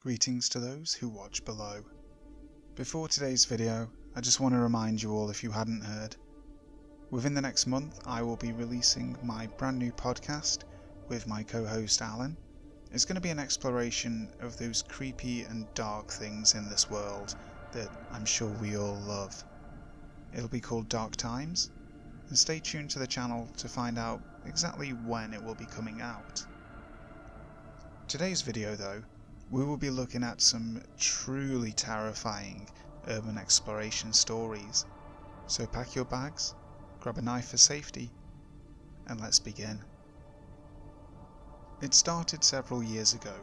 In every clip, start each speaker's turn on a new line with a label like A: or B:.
A: Greetings to those who watch below. Before today's video, I just want to remind you all, if you hadn't heard, within the next month I will be releasing my brand new podcast with my co-host Alan. It's going to be an exploration of those creepy and dark things in this world that I'm sure we all love. It'll be called Dark Times, and stay tuned to the channel to find out exactly when it will be coming out. Today's video though, we will be looking at some truly terrifying urban exploration stories. So pack your bags, grab a knife for safety, and let's begin. It started several years ago.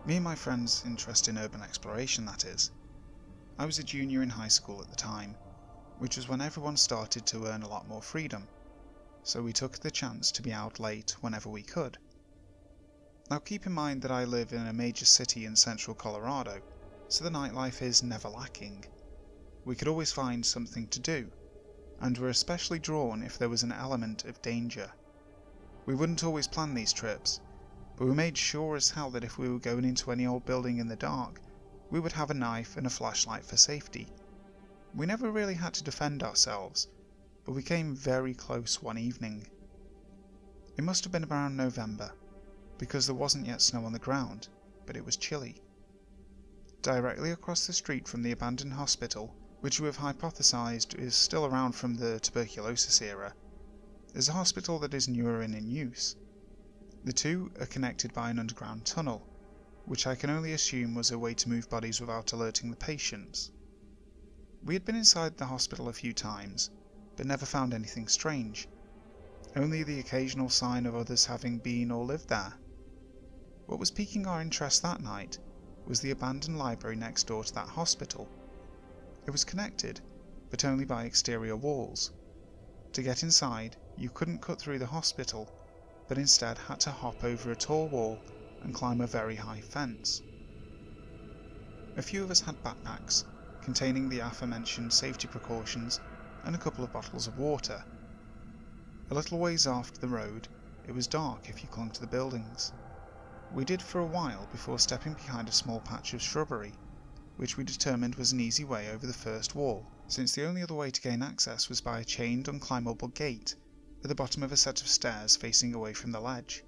A: Me and my friends' interest in urban exploration, that is. I was a junior in high school at the time, which was when everyone started to earn a lot more freedom, so we took the chance to be out late whenever we could. Now keep in mind that I live in a major city in central Colorado, so the nightlife is never lacking. We could always find something to do, and were especially drawn if there was an element of danger. We wouldn't always plan these trips, but we made sure as hell that if we were going into any old building in the dark, we would have a knife and a flashlight for safety. We never really had to defend ourselves, but we came very close one evening. It must have been around November, because there wasn't yet snow on the ground, but it was chilly. Directly across the street from the abandoned hospital, which we have hypothesized is still around from the tuberculosis era, is a hospital that is newer and in use. The two are connected by an underground tunnel, which I can only assume was a way to move bodies without alerting the patients. We had been inside the hospital a few times, but never found anything strange, only the occasional sign of others having been or lived there. What was piquing our interest that night was the abandoned library next door to that hospital. It was connected, but only by exterior walls. To get inside, you couldn't cut through the hospital, but instead had to hop over a tall wall and climb a very high fence. A few of us had backpacks, containing the aforementioned safety precautions and a couple of bottles of water. A little ways off the road, it was dark if you clung to the buildings. We did for a while before stepping behind a small patch of shrubbery, which we determined was an easy way over the first wall, since the only other way to gain access was by a chained unclimbable gate at the bottom of a set of stairs facing away from the ledge.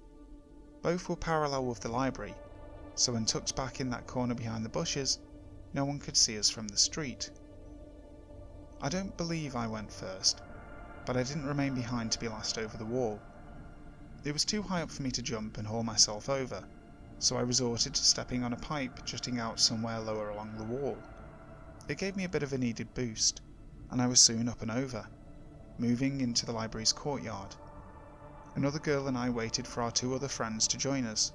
A: Both were parallel with the library, so when tucked back in that corner behind the bushes, no one could see us from the street. I don't believe I went first, but I didn't remain behind to be last over the wall. It was too high up for me to jump and haul myself over, so I resorted to stepping on a pipe jutting out somewhere lower along the wall. It gave me a bit of a needed boost, and I was soon up and over, moving into the library's courtyard. Another girl and I waited for our two other friends to join us.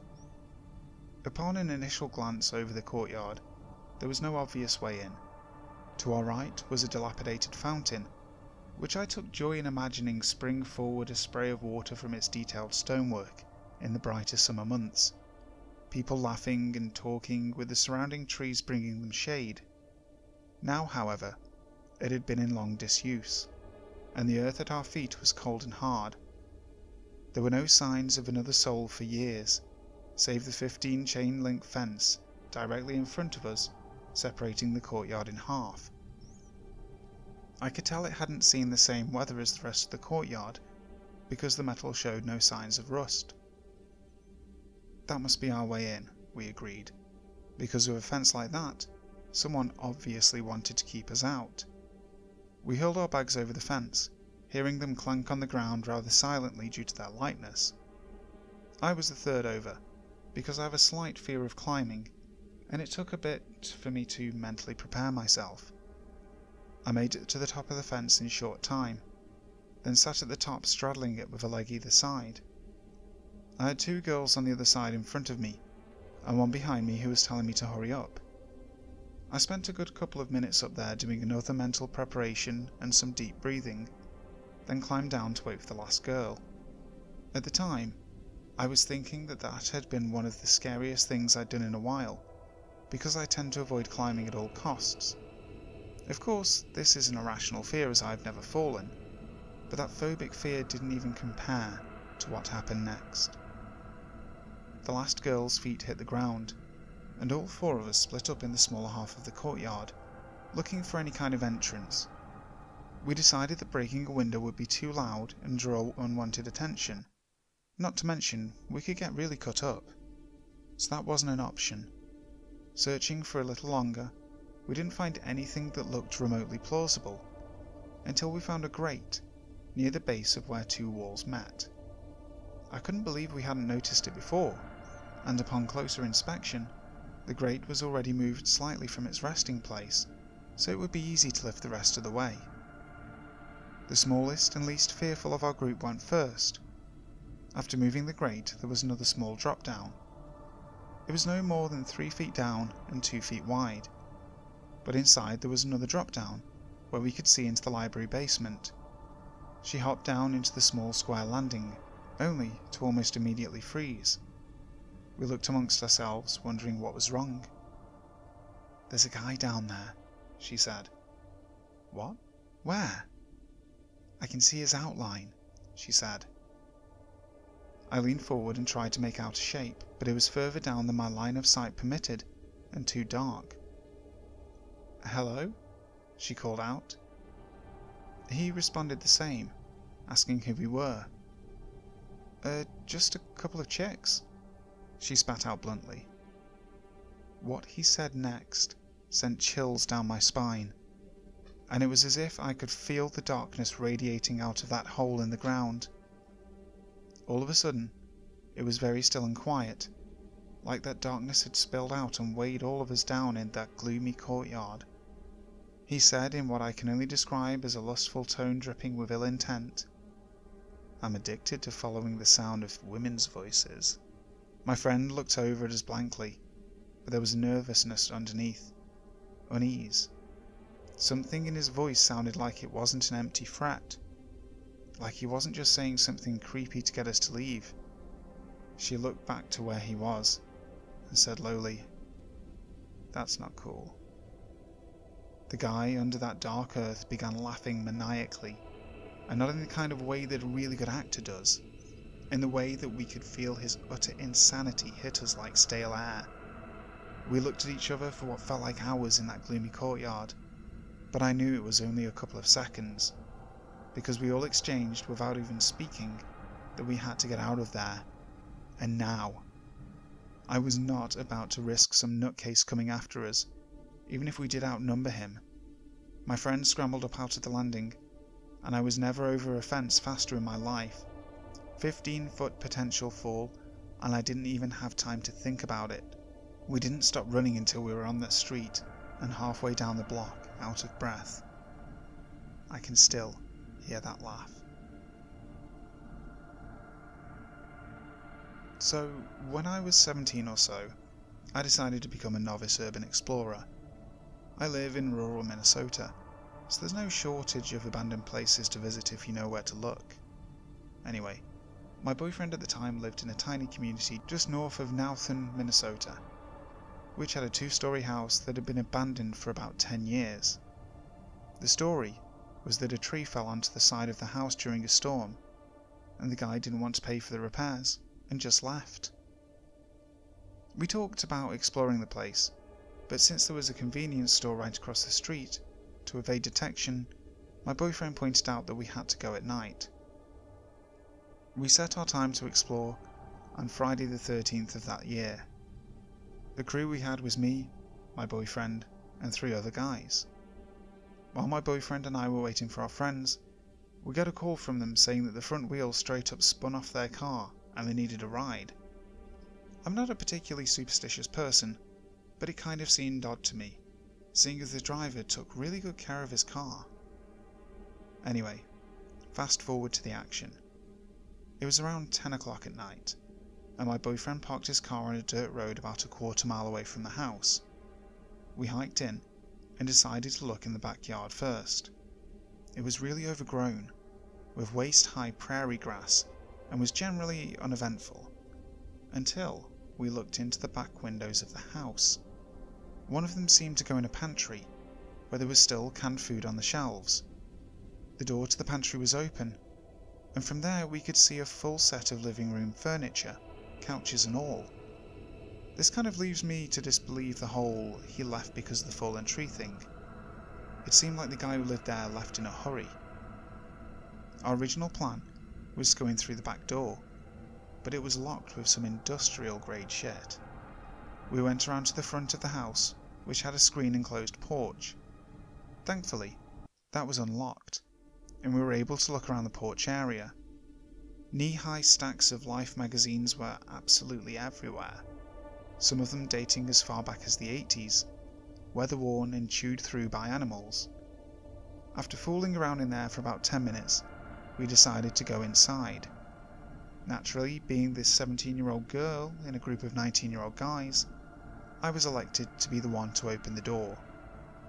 A: Upon an initial glance over the courtyard, there was no obvious way in. To our right was a dilapidated fountain, which I took joy in imagining spring forward a spray of water from its detailed stonework in the brighter summer months, people laughing and talking with the surrounding trees bringing them shade. Now, however, it had been in long disuse, and the earth at our feet was cold and hard. There were no signs of another soul for years, save the 15 chain-link fence directly in front of us, separating the courtyard in half. I could tell it hadn't seen the same weather as the rest of the courtyard, because the metal showed no signs of rust. That must be our way in, we agreed, because with a fence like that, someone obviously wanted to keep us out. We hurled our bags over the fence, hearing them clank on the ground rather silently due to their lightness. I was the third over, because I have a slight fear of climbing, and it took a bit for me to mentally prepare myself. I made it to the top of the fence in short time, then sat at the top straddling it with a leg either side. I had two girls on the other side in front of me, and one behind me who was telling me to hurry up. I spent a good couple of minutes up there doing another mental preparation and some deep breathing, then climbed down to wait for the last girl. At the time, I was thinking that had been one of the scariest things I'd done in a while, because I tend to avoid climbing at all costs. Of course, this is an irrational fear as I've never fallen, but that phobic fear didn't even compare to what happened next. The last girl's feet hit the ground, and all four of us split up in the smaller half of the courtyard, looking for any kind of entrance. We decided that breaking a window would be too loud and draw unwanted attention. Not to mention, we could get really cut up. So that wasn't an option. Searching for a little longer, we didn't find anything that looked remotely plausible, until we found a grate near the base of where two walls met. I couldn't believe we hadn't noticed it before, and upon closer inspection, the grate was already moved slightly from its resting place, so it would be easy to lift the rest of the way. The smallest and least fearful of our group went first. After moving the grate, there was another small drop down. It was no more than 3 feet down and 2 feet wide, but inside there was another drop down, where we could see into the library basement. She hopped down into the small square landing, only to almost immediately freeze. We looked amongst ourselves, wondering what was wrong. "There's a guy down there," she said. "What? Where?" "I can see his outline," she said. I leaned forward and tried to make out a shape, but it was further down than my line of sight permitted, and too dark. "Hello?" she called out. He responded the same, asking who we were. Just a couple of chicks," she spat out bluntly. What he said next sent chills down my spine, and it was as if I could feel the darkness radiating out of that hole in the ground. All of a sudden, it was very still and quiet, like that darkness had spilled out and weighed all of us down in that gloomy courtyard. He said, in what I can only describe as a lustful tone dripping with ill intent, "I'm addicted to following the sound of women's voices." My friend looked over at us blankly, but there was nervousness underneath, unease. Something in his voice sounded like it wasn't an empty threat, like he wasn't just saying something creepy to get us to leave. She looked back to where he was, and said lowly, "That's not cool." The guy under that dark earth began laughing maniacally, and not in the kind of way that a really good actor does, in the way that we could feel his utter insanity hit us like stale air. We looked at each other for what felt like hours in that gloomy courtyard, but I knew it was only a couple of seconds, because we all exchanged, without even speaking, that we had to get out of there, and now. I was not about to risk some nutcase coming after us, even if we did outnumber him. My friend scrambled up out of the landing, and I was never over a fence faster in my life. 15-foot potential fall, and I didn't even have time to think about it. We didn't stop running until we were on that street, and halfway down the block, out of breath. I can still hear that laugh. So, when I was 17 or so, I decided to become a novice urban explorer. I live in rural Minnesota, so there's no shortage of abandoned places to visit if you know where to look. Anyway, my boyfriend at the time lived in a tiny community just north of Nowthen, Minnesota, which had a 2-story house that had been abandoned for about 10 years. The story was that a tree fell onto the side of the house during a storm, and the guy didn't want to pay for the repairs, and just left. We talked about exploring the place, but since there was a convenience store right across the street, to evade detection, my boyfriend pointed out that we had to go at night. We set our time to explore on Friday the 13th of that year. The crew we had was me, my boyfriend, and 3 other guys. While my boyfriend and I were waiting for our friends, we got a call from them saying that the front wheel straight up spun off their car and they needed a ride. I'm not a particularly superstitious person, but it kind of seemed odd to me, seeing as the driver took really good care of his car. Anyway, fast forward to the action. It was around 10 o'clock at night, and my boyfriend parked his car on a dirt road about a quarter mile away from the house. We hiked in and decided to look in the backyard first. It was really overgrown, with waist-high prairie grass, and was generally uneventful, until we looked into the back windows of the house. One of them seemed to go in a pantry, where there was still canned food on the shelves. The door to the pantry was open, and from there we could see a full set of living room furniture, couches and all. This kind of leaves me to disbelieve the whole "he left because of the fallen tree" thing. It seemed like the guy who lived there left in a hurry. Our original plan was to go in through the back door, but it was locked with some industrial grade shit. We went around to the front of the house, which had a screen enclosed porch. Thankfully, that was unlocked, and we were able to look around the porch area. Knee-high stacks of Life magazines were absolutely everywhere, some of them dating as far back as the 80s, weather-worn and chewed through by animals. After fooling around in there for about 10 minutes, we decided to go inside. Naturally, being this 17-year-old girl in a group of 19-year-old guys, I was elected to be the one to open the door.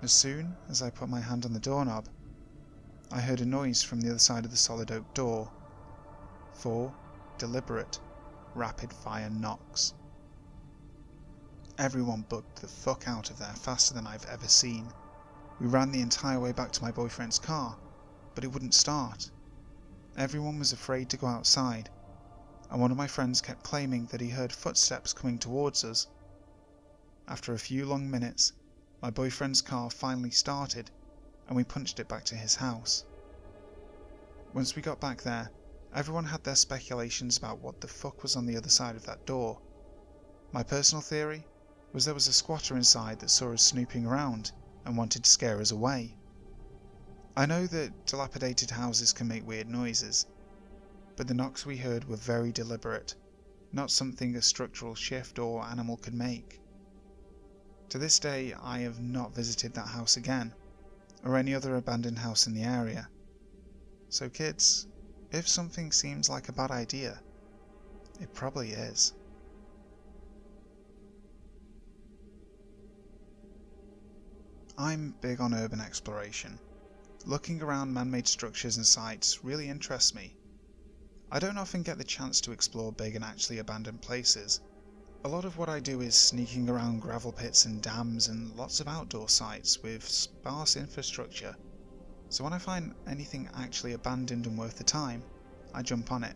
A: As soon as I put my hand on the doorknob, I heard a noise from the other side of the solid oak door. 4 deliberate, rapid-fire knocks. Everyone bugged the fuck out of there faster than I've ever seen. We ran the entire way back to my boyfriend's car, but it wouldn't start. Everyone was afraid to go outside, and one of my friends kept claiming that he heard footsteps coming towards us. After a few long minutes, my boyfriend's car finally started, and we punched it back to his house. Once we got back there, everyone had their speculations about what the fuck was on the other side of that door. My personal theory was there was a squatter inside that saw us snooping around and wanted to scare us away. I know that dilapidated houses can make weird noises, but the knocks we heard were very deliberate, not something a structural shift or animal could make. To this day, I have not visited that house again, or any other abandoned house in the area. So kids, if something seems like a bad idea, it probably is. I'm big on urban exploration. Looking around man-made structures and sites really interests me. I don't often get the chance to explore big and actually abandoned places. A lot of what I do is sneaking around gravel pits and dams and lots of outdoor sites with sparse infrastructure. So when I find anything actually abandoned and worth the time, I jump on it.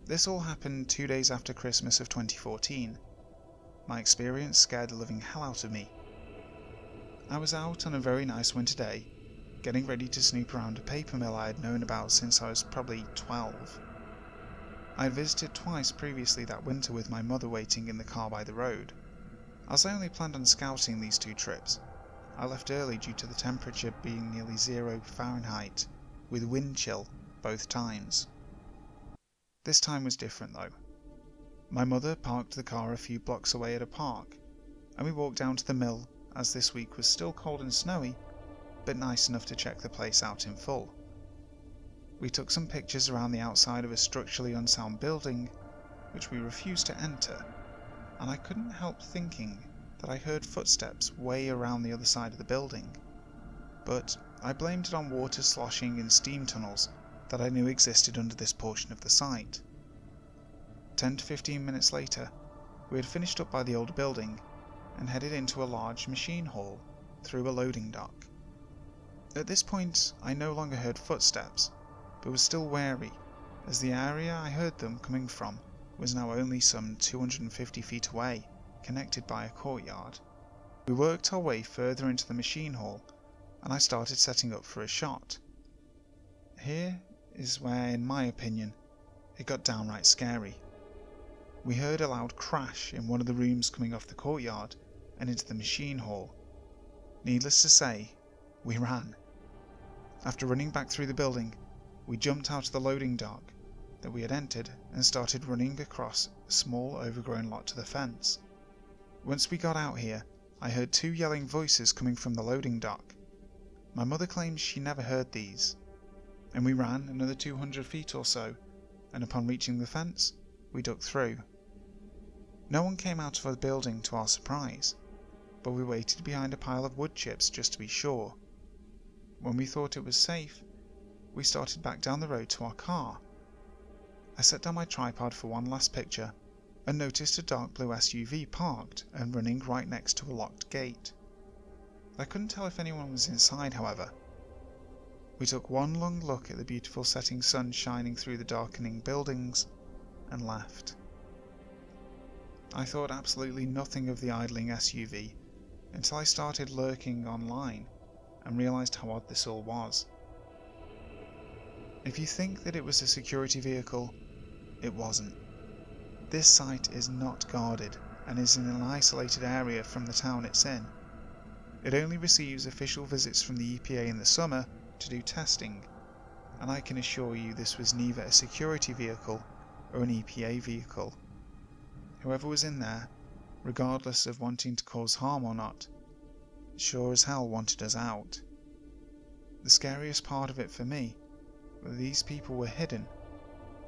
A: This all happened 2 days after Christmas of 2014. My experience scared the living hell out of me. I was out on a very nice winter day, getting ready to snoop around a paper mill I had known about since I was probably 12. I had visited twice previously that winter with my mother waiting in the car by the road. As I only planned on scouting these 2 trips, I left early due to the temperature being nearly 0 Fahrenheit, with wind chill both times. This time was different though. My mother parked the car a few blocks away at a park, and we walked down to the mill as this week was still cold and snowy, but nice enough to check the place out in full. We took some pictures around the outside of a structurally unsound building, which we refused to enter, and I couldn't help thinking that I heard footsteps way around the other side of the building, but I blamed it on water sloshing in steam tunnels that I knew existed under this portion of the site. 10 to 15 minutes later, we had finished up by the old building and headed into a large machine hall through a loading dock. At this point, I no longer heard footsteps, but was still wary, as the area I heard them coming from was now only some 250 feet away, connected by a courtyard. We worked our way further into the machine hall, and I started setting up for a shot. Here is where, in my opinion, it got downright scary. We heard a loud crash in one of the rooms coming off the courtyard and into the machine hall. Needless to say, we ran. After running back through the building, we jumped out of the loading dock that we had entered and started running across a small overgrown lot to the fence. Once we got out here, I heard 2 yelling voices coming from the loading dock. My mother claims she never heard these, and we ran another 200 feet or so, and upon reaching the fence, we ducked through. No one came out of the building to our surprise, but we waited behind a pile of wood chips just to be sure. When we thought it was safe, we started back down the road to our car. I set down my tripod for one last picture and noticed a dark blue SUV parked and running right next to a locked gate. I couldn't tell if anyone was inside, however. We took one long look at the beautiful setting sun shining through the darkening buildings and left. I thought absolutely nothing of the idling SUV until I started lurking online and realised how odd this all was. If you think that it was a security vehicle, it wasn't. This site is not guarded and is in an isolated area from the town it's in. It only receives official visits from the EPA in the summer to do testing, and I can assure you this was neither a security vehicle or an EPA vehicle. Whoever was in there, regardless of wanting to cause harm or not, sure as hell wanted us out. The scariest part of it for me was that these people were hidden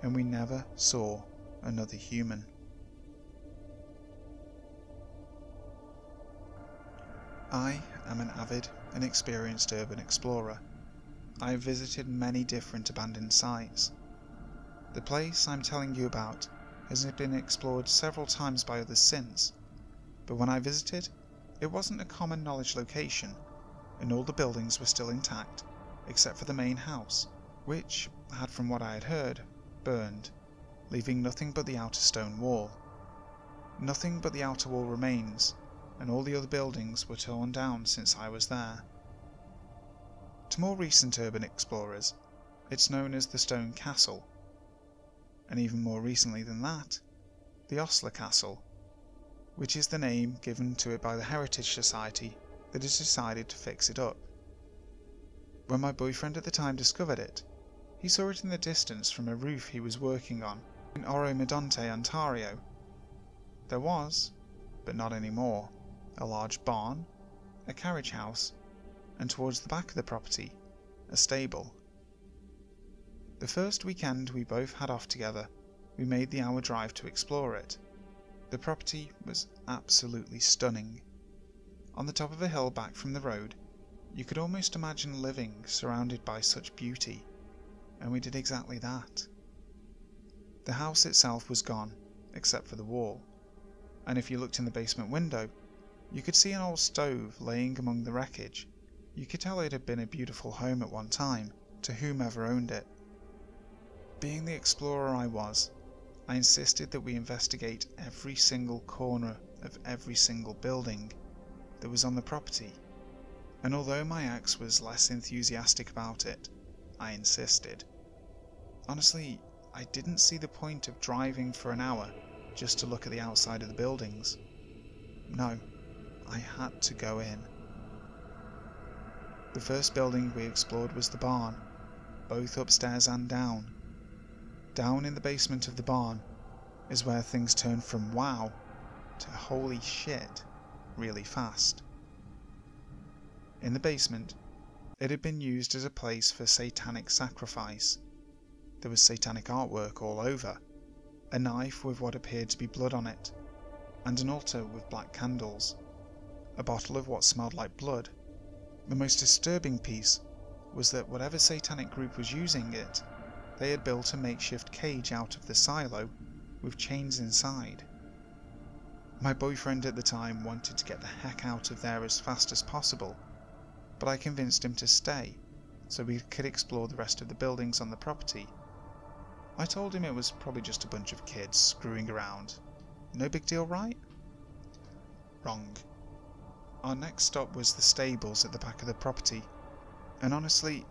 A: and we never saw another human. I am an avid and experienced urban explorer. I have visited many different abandoned sites. The place I'm telling you about has been explored several times by others since, but when I visited, it wasn't a common knowledge location, and all the buildings were still intact, except for the main house, which had, from what I had heard, burned, leaving nothing but the outer stone wall. Nothing but the outer wall remains, and all the other buildings were torn down since I was there. To more recent urban explorers, it's known as the Stone Castle, and even more recently than that, the Osler Castle, which is the name given to it by the Heritage Society that has decided to fix it up. When my boyfriend at the time discovered it, he saw it in the distance from a roof he was working on in Oro-Medonte, Ontario. There was, but not anymore, a large barn, a carriage house, and towards the back of the property, a stable. The first weekend we both had off together, we made the hour drive to explore it. The property was absolutely stunning. On the top of a hill back from the road, you could almost imagine living surrounded by such beauty, and we did exactly that. The house itself was gone, except for the wall, and if you looked in the basement window, you could see an old stove laying among the wreckage. You could tell it had been a beautiful home at one time, to whomever owned it. Being the explorer I was, I insisted that we investigate every single corner of every single building that was on the property, and although my ex was less enthusiastic about it, I insisted. Honestly, I didn't see the point of driving for an hour just to look at the outside of the buildings. No, I had to go in. The first building we explored was the barn, both upstairs and down. Down in the basement of the barn is where things turn from wow to holy shit really fast. In the basement, it had been used as a place for satanic sacrifice. There was satanic artwork all over, a knife with what appeared to be blood on it, and an altar with black candles, a bottle of what smelled like blood. The most disturbing piece was that whatever satanic group was using it, they had built a makeshift cage out of the silo with chains inside. My boyfriend at the time wanted to get the heck out of there as fast as possible, but I convinced him to stay so we could explore the rest of the buildings on the property. I told him it was probably just a bunch of kids screwing around. No big deal, right? Wrong. Our next stop was the stables at the back of the property, and honestly,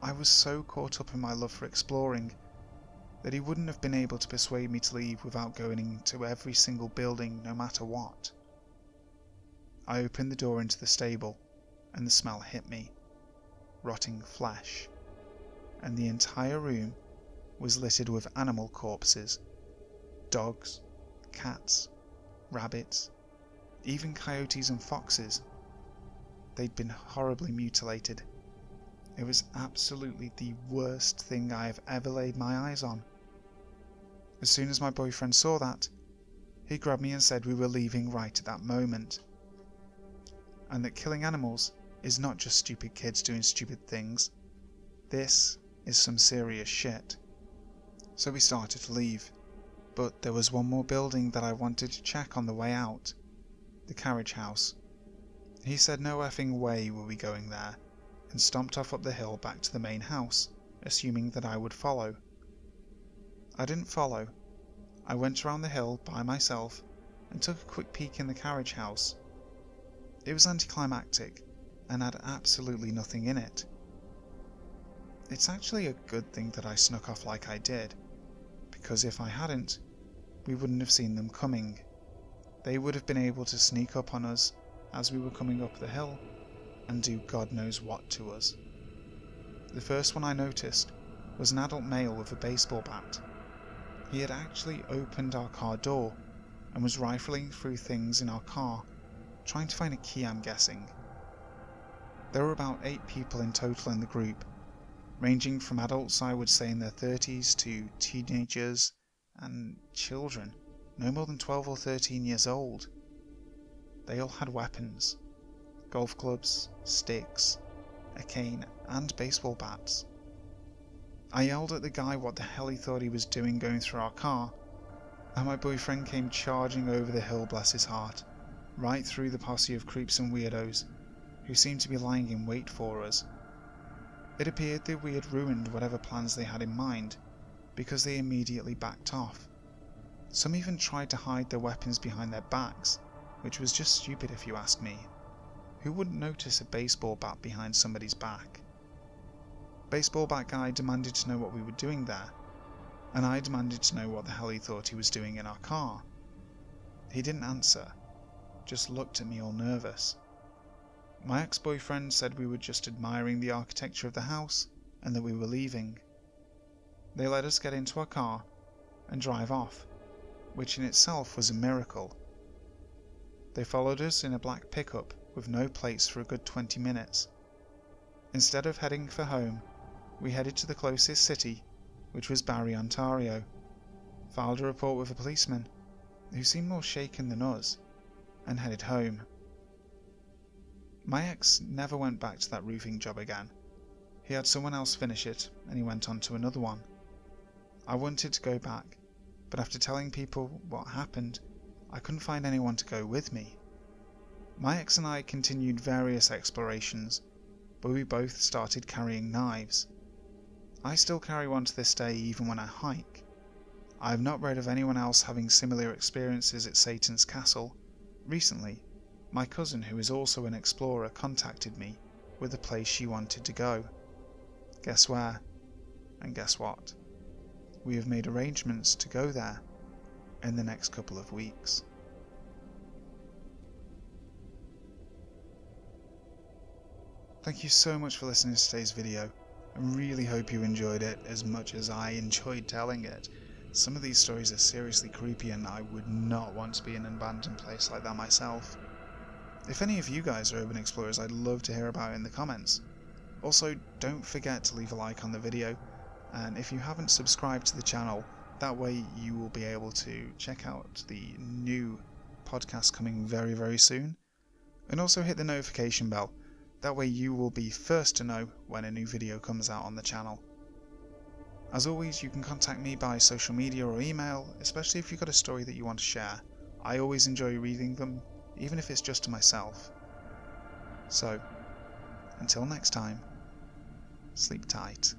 A: I was so caught up in my love for exploring that he wouldn't have been able to persuade me to leave without going into every single building no matter what. I opened the door into the stable, and the smell hit me. Rotting flesh. And the entire room was littered with animal corpses. Dogs, cats, rabbits, even coyotes and foxes. They'd been horribly mutilated. It was absolutely the worst thing I have ever laid my eyes on. As soon as my boyfriend saw that, he grabbed me and said we were leaving right at that moment, and that killing animals is not just stupid kids doing stupid things. This is some serious shit. So we started to leave, but there was one more building that I wanted to check on the way out, the carriage house. He said no effing way were we going there, and stomped off up the hill back to the main house, assuming that I would follow. I didn't follow. I went around the hill by myself and took a quick peek in the carriage house. It was anticlimactic and had absolutely nothing in it. It's actually a good thing that I snuck off like I did, because if I hadn't, we wouldn't have seen them coming. They would have been able to sneak up on us as we were coming up the hill and do God knows what to us. The first one I noticed was an adult male with a baseball bat. He had actually opened our car door and was rifling through things in our car, trying to find a key, I'm guessing. There were about 8 people in total in the group, ranging from adults I would say in their 30s to teenagers and children, no more than 12 or 13 years old. They all had weapons, golf clubs, sticks, a cane and baseball bats. I yelled at the guy what the hell he thought he was doing going through our car, and my boyfriend came charging over the hill, bless his heart, right through the posse of creeps and weirdos who seemed to be lying in wait for us. It appeared that we had ruined whatever plans they had in mind, because they immediately backed off. Some even tried to hide their weapons behind their backs, which was just stupid if you ask me. Who wouldn't notice a baseball bat behind somebody's back? Baseball bat guy demanded to know what we were doing there, and I demanded to know what the hell he thought he was doing in our car. He didn't answer, just looked at me all nervous. My ex-boyfriend said we were just admiring the architecture of the house and that we were leaving. They let us get into our car and drive off, which in itself was a miracle. They followed us in a black pickup with no plates for a good 20 minutes. Instead of heading for home, we headed to the closest city, which was Barrie, Ontario, filed a report with a policeman, who seemed more shaken than us, and headed home. My ex never went back to that roofing job again. He had someone else finish it, and he went on to another one. I wanted to go back, but after telling people what happened, I couldn't find anyone to go with me. My ex and I continued various explorations, but we both started carrying knives. I still carry one to this day even when I hike. I have not read of anyone else having similar experiences at Satan's Castle. Recently, my cousin, who is also an explorer, contacted me with a place she wanted to go. Guess where? And guess what? We have made arrangements to go there in the next couple of weeks. Thank you so much for listening to today's video. I really hope you enjoyed it as much as I enjoyed telling it. Some of these stories are seriously creepy and I would not want to be in an abandoned place like that myself. If any of you guys are urban explorers, I'd love to hear about it in the comments. Also, don't forget to leave a like on the video, and if you haven't subscribed to the channel, that way you will be able to check out the new podcast coming very, very soon. And also hit the notification bell, that way you will be first to know when a new video comes out on the channel. As always, you can contact me by social media or email, especially if you've got a story that you want to share. I always enjoy reading them, even if it's just to myself. So, until next time, sleep tight.